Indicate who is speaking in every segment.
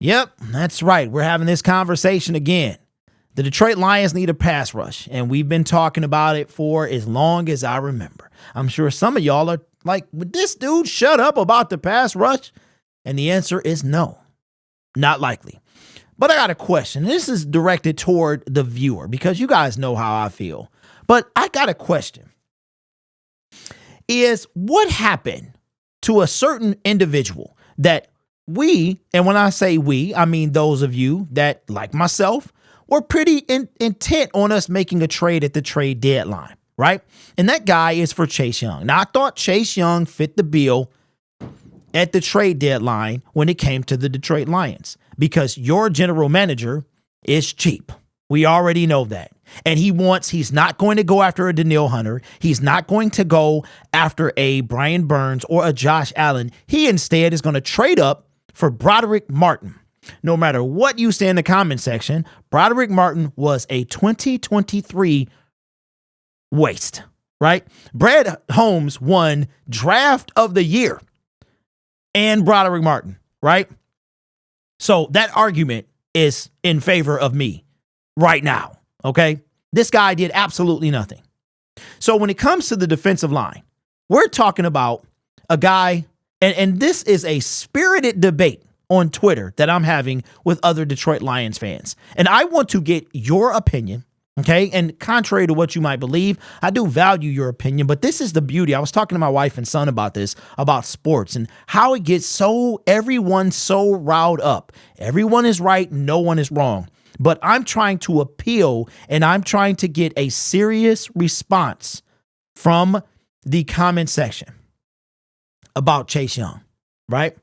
Speaker 1: Yep, that's right. We're having this conversation again. The Detroit Lions need a pass rush, and we've been talking about it for as long as I remember. I'm sure some of y'all are like, would this dude shut up about the pass rush? And the answer is no, not likely. But I got a question. This is directed toward the viewer because you guys know how I feel. But I got a question. Is what happened to a certain individual that we, and when I say we, I mean those of you that, like myself, were pretty intent on us making a trade at the trade deadline, right? And that guy is for Chase Young. Now, I thought Chase Young fit the bill at the trade deadline when it came to the Detroit Lions because your general manager is cheap. We already know that. And he's not going to go after a Danielle Hunter. He's not going to go after a Brian Burns or a Josh Allen. He instead is going to trade up for Broderick Martin. No matter what you say in the comment section, Broderick Martin was a 2023 waste, right? Brad Holmes won draft of the year and Broderick Martin, right? So that argument is in favor of me right now, okay? This guy did absolutely nothing. So when it comes to the defensive line, we're talking about a guy, and this is a spirited debate on Twitter that I'm having with other Detroit Lions fans. And I want to get your opinion, okay? And contrary to what you might believe, I do value your opinion, but this is the beauty. I was talking to my wife and son about this, about sports and how it gets everyone's so riled up. Everyone is right, no one is wrong. But I'm trying to appeal and I'm trying to get a serious response from the comment section about Chase Young, right?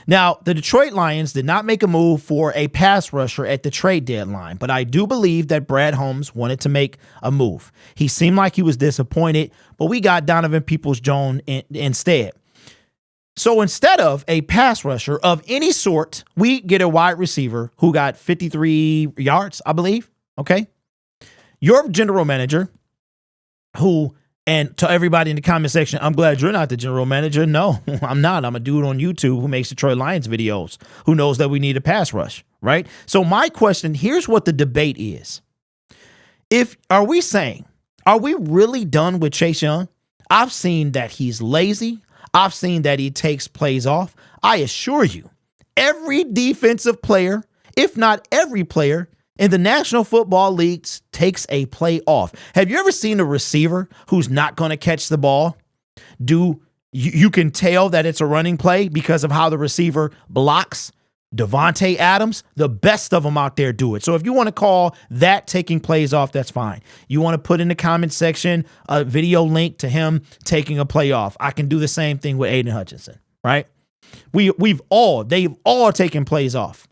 Speaker 1: Now, the Detroit Lions did not make a move for a pass rusher at the trade deadline, but I do believe that Brad Holmes wanted to make a move. He seemed like he was disappointed, but we got Donovan Peoples-Jones instead. So instead of a pass rusher of any sort, we get a wide receiver who got 53 yards, I believe. Okay. Your general manager who, and to everybody in the comment section, I'm glad you're not the general manager. No, I'm not. I'm a dude on YouTube who makes Detroit Lions videos, who knows that we need a pass rush, right? So my question, here's what the debate is. Are we really done with Chase Young? I've seen that he's lazy. I've seen that he takes plays off. I assure you, every defensive player, if not every player in the National Football League takes a play off. Have you ever seen a receiver who's not going to catch the ball? You can tell that it's a running play because of how the receiver blocks. Devontae Adams, the best of them out there do it. So if you want to call that taking plays off, that's fine. You want to put in the comment section a video link to him taking a play off. I can do the same thing with Aiden Hutchinson, right? They've all taken plays off.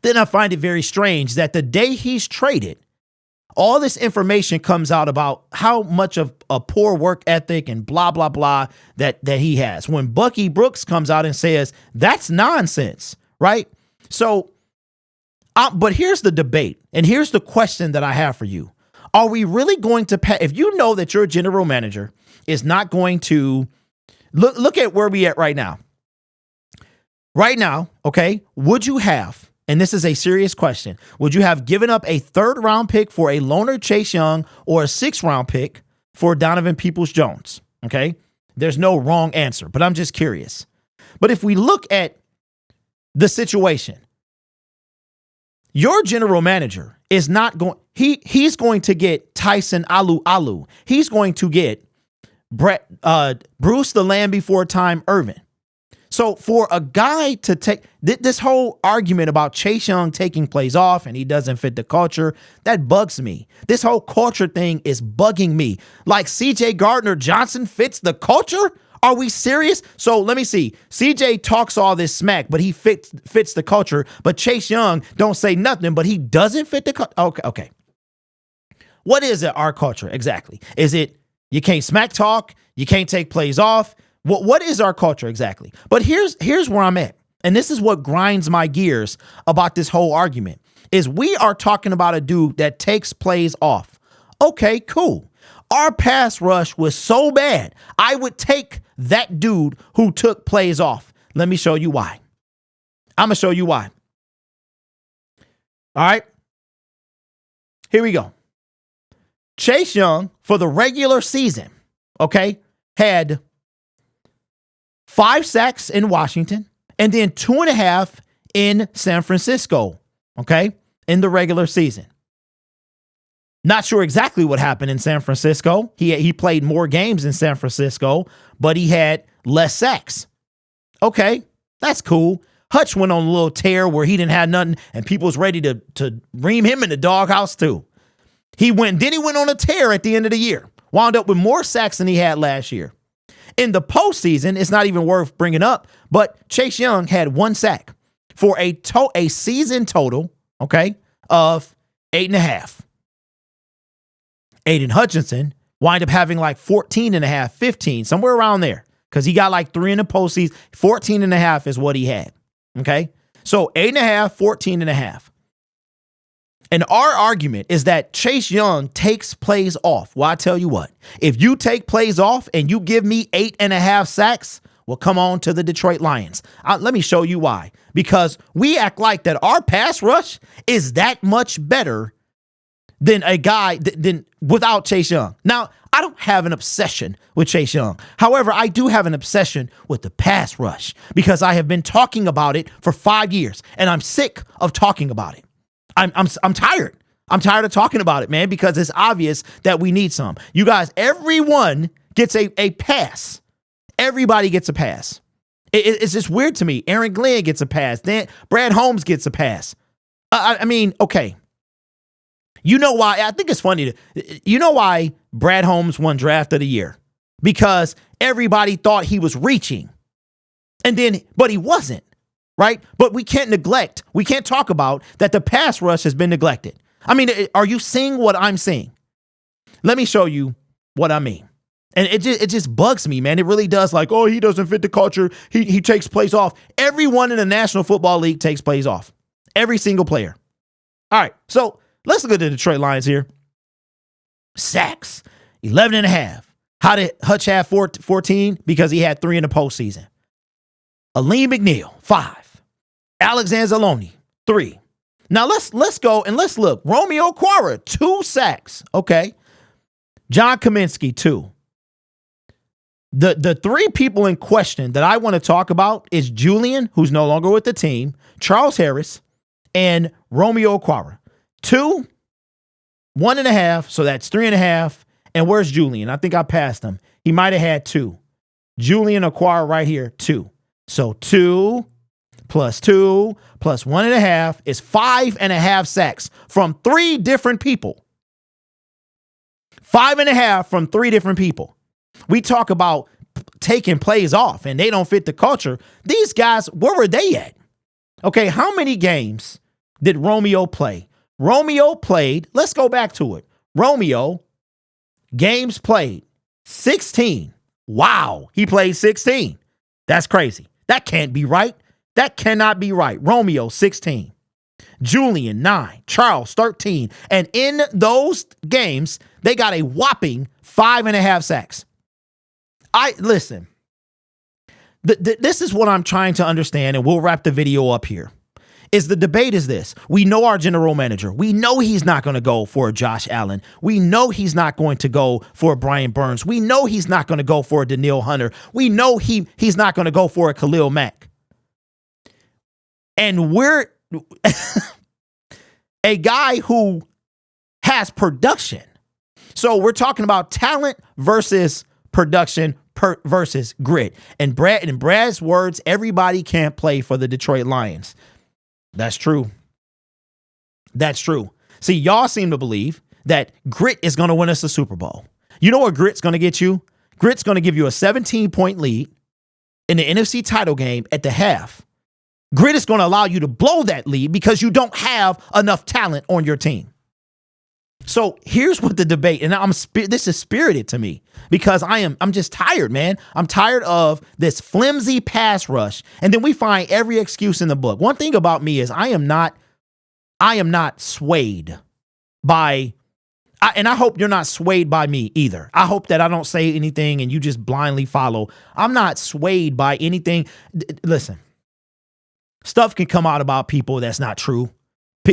Speaker 1: Then I find it very strange that the day he's traded, all this information comes out about how much of a poor work ethic and blah, blah, blah that he has. When Bucky Brooks comes out and says, that's nonsense, right? So, but here's the debate, and here's the question that I have for you. Are we really going to pay? If you know that your general manager is not going to, look at where we at right now. Right now, okay, would you have, and this is a serious question, would you have given up a 3rd round pick for a loner Chase Young or a 6th round pick for Donovan Peoples-Jones? Okay, there's no wrong answer, but I'm just curious. But if we look at the situation, your general manager is not going, he's going to get Tyson Alu. He's going to get Bruce the Lamb Before Time Irvin. So for a guy to take this whole argument about Chase Young taking plays off and he doesn't fit the culture, that bugs me. This whole culture thing is bugging me. Like CJ Gardner-Johnson fits the culture? Are we serious? So let me see. CJ talks all this smack, but he fits the culture. But Chase Young don't say nothing, but he doesn't fit the culture. Okay. What is it, our culture exactly? Is it you can't smack talk? You can't take plays off? What is our culture exactly? But here's where I'm at. And this is what grinds my gears about this whole argument is we are talking about a dude that takes plays off. Okay, cool. Our pass rush was so bad. I would take that dude who took plays off. Let me show you why. I'm going to show you why. All right. Here we go. Chase Young for the regular season, okay, had 5 sacks in Washington and then 2.5 in San Francisco, okay, in the regular season. Not sure exactly what happened in San Francisco. He played more games in San Francisco, but he had less sacks. Okay, that's cool. Hutch went on a little tear where he didn't have nothing, and people was ready to ream him in the doghouse too. He went on a tear at the end of the year. Wound up with more sacks than he had last year. In the postseason, it's not even worth bringing up, but Chase Young had 1 sack for a season total, okay, of 8.5. Aiden Hutchinson wind up having like 14.5, 15, somewhere around there, because he got like 3 in the postseason. 14.5 is what he had. Okay. So 8.5, 14.5. And our argument is that Chase Young takes plays off. Well, I tell you what, if you take plays off and you give me 8.5 sacks, well, come on to the Detroit Lions. Let me show you why. Because we act like that our pass rush is that much better than a guy than without Chase Young. Now, I don't have an obsession with Chase Young. However, I do have an obsession with the pass rush because I have been talking about it for 5 years and I'm sick of talking about it. I'm tired. I'm tired of talking about it, man, because it's obvious that we need some. You guys, everyone gets a pass. Everybody gets a pass. It's just weird to me. Aaron Glenn gets a pass. Then Brad Holmes gets a pass. I mean, okay. You know why? I think it's funny. You know why Brad Holmes won draft of the year? Because everybody thought he was reaching. But he wasn't, right? But we can't talk about that the pass rush has been neglected. I mean, are you seeing what I'm seeing? Let me show you what I mean. And it just bugs me, man. It really does. Like, oh, he doesn't fit the culture. He takes plays off. Everyone in the National Football League takes plays off. Every single player. All right, so let's look at the Detroit Lions here. Sacks, 11.5. How did Hutch have 14? Because he had 3 in the postseason. Aleem McNeil, 5. Alexander Zaloni, 3. Now let's go and let's look. Romeo Okwara, 2 sacks. Okay. John Kaminsky, 2. The 3 people in question that I want to talk about is Julian, who's no longer with the team, Charles Harris, and Romeo Okwara. 2, 1.5, so that's 3.5. And where's Julian? I think I passed him. He might have had 2. Julian Okwara right here, 2. So 2 plus 2 plus 1.5 is 5.5 sacks from 3 different people. 5.5 from 3 different people. We talk about taking plays off and they don't fit the culture. These guys, where were they at? Okay, how many games did Romeo play? Romeo played, let's go back to it. Romeo, games played, 16. Wow, he played 16. That's crazy. That can't be right. That cannot be right. Romeo, 16. Julian, 9. Charles, 13. And in those games, they got a whopping 5.5 sacks. Listen, this is what I'm trying to understand, and we'll wrap the video up here. The debate is this. We know our general manager. We know he's not going to go for a Josh Allen. We know he's not going to go for a Brian Burns. We know he's not going to go for a Daniil Hunter. We know he's not going to go for a Khalil Mack. And we're a guy who has production. So we're talking about talent versus production versus grit. And in Brad's words, everybody can't play for the Detroit Lions. That's true. That's true. See, y'all seem to believe that grit is going to win us the Super Bowl. You know what grit's going to get you? Grit's going to give you a 17-point lead in the NFC title game at the half. Grit is going to allow you to blow that lead because you don't have enough talent on your team. So here's what the debate, and this is spirited to me because I'm just tired, man. I'm tired of this flimsy pass rush, and then we find every excuse in the book. One thing about me is I am not swayed by, and I hope you're not swayed by me either. I hope that I don't say anything and you just blindly follow. I'm not swayed by anything. Listen, stuff can come out about people that's not true.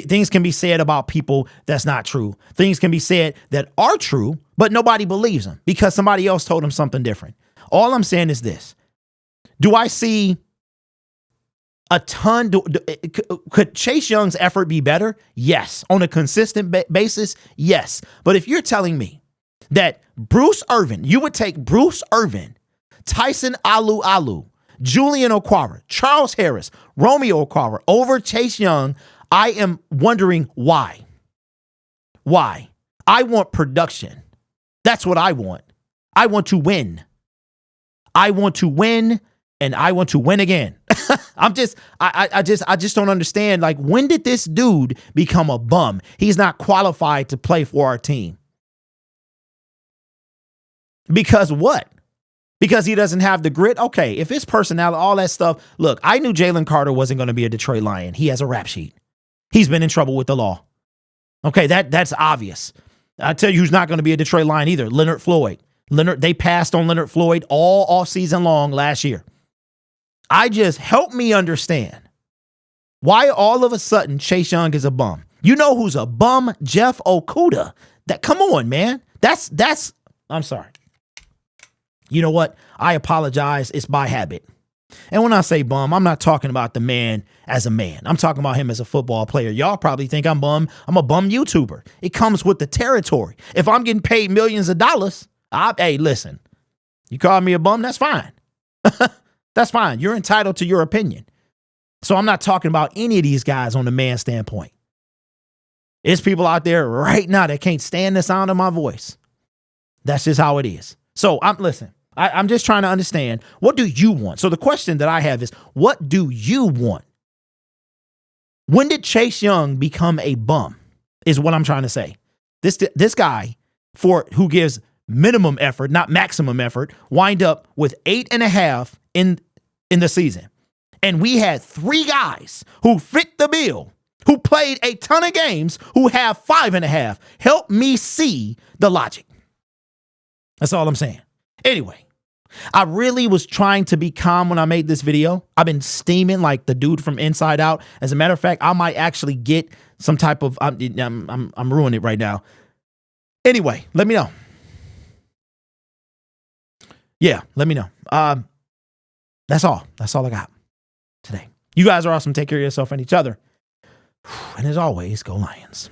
Speaker 1: Things can be said about people that's not true. Things can be said that are true, but nobody believes them because somebody else told them something different. All I'm saying is this. Do I see a ton? Could Chase Young's effort be better? Yes. On a consistent basis? Yes. But if you're telling me that Bruce Irvin, you would take Bruce Irvin, Tyson Alu, Julian Okwara, Charles Harris, Romeo Okwara over Chase Young, I am wondering why. Why? I want production. That's what I want. I want to win. I want to win, and I want to win again. I just don't understand. Like, when did this dude become a bum? He's not qualified to play for our team. Because what? Because he doesn't have the grit? Okay, if his personality, all that stuff. Look, I knew Jalen Carter wasn't going to be a Detroit Lion. He has a rap sheet. He's been in trouble with the law. Okay, that's obvious. I tell you who's not going to be a Detroit Lion either. Leonard Floyd. They passed on Leonard Floyd all off season long last year. Help me understand why all of a sudden Chase Young is a bum. You know who's a bum? Jeff Okudah. Come on, man. I'm sorry. You know what? I apologize. It's by habit. And when I say bum, I'm not talking about the man as a man. I'm talking about him as a football player. Y'all probably think I'm bum. I'm a bum YouTuber. It comes with the territory. If I'm getting paid millions of dollars, hey, listen, you call me a bum, that's fine. That's fine. You're entitled to your opinion. So I'm not talking about any of these guys on the man standpoint. There's people out there right now that can't stand the sound of my voice. That's just how it is. So I'm just trying to understand, what do you want? So the question that I have is, what do you want? When did Chase Young become a bum is what I'm trying to say. This guy, who gives minimum effort, not maximum effort, wind up with 8.5 in the season. And we had 3 guys who fit the bill, who played a ton of games, who have 5.5. Help me see the logic. That's all I'm saying. Anyway, I really was trying to be calm when I made this video. I've been steaming like the dude from Inside Out. As a matter of fact, I might actually get some type of, I'm ruining it right now. Anyway, let me know. Yeah, let me know. That's all. That's all I got today. You guys are awesome. Take care of yourself and each other. And as always, go Lions.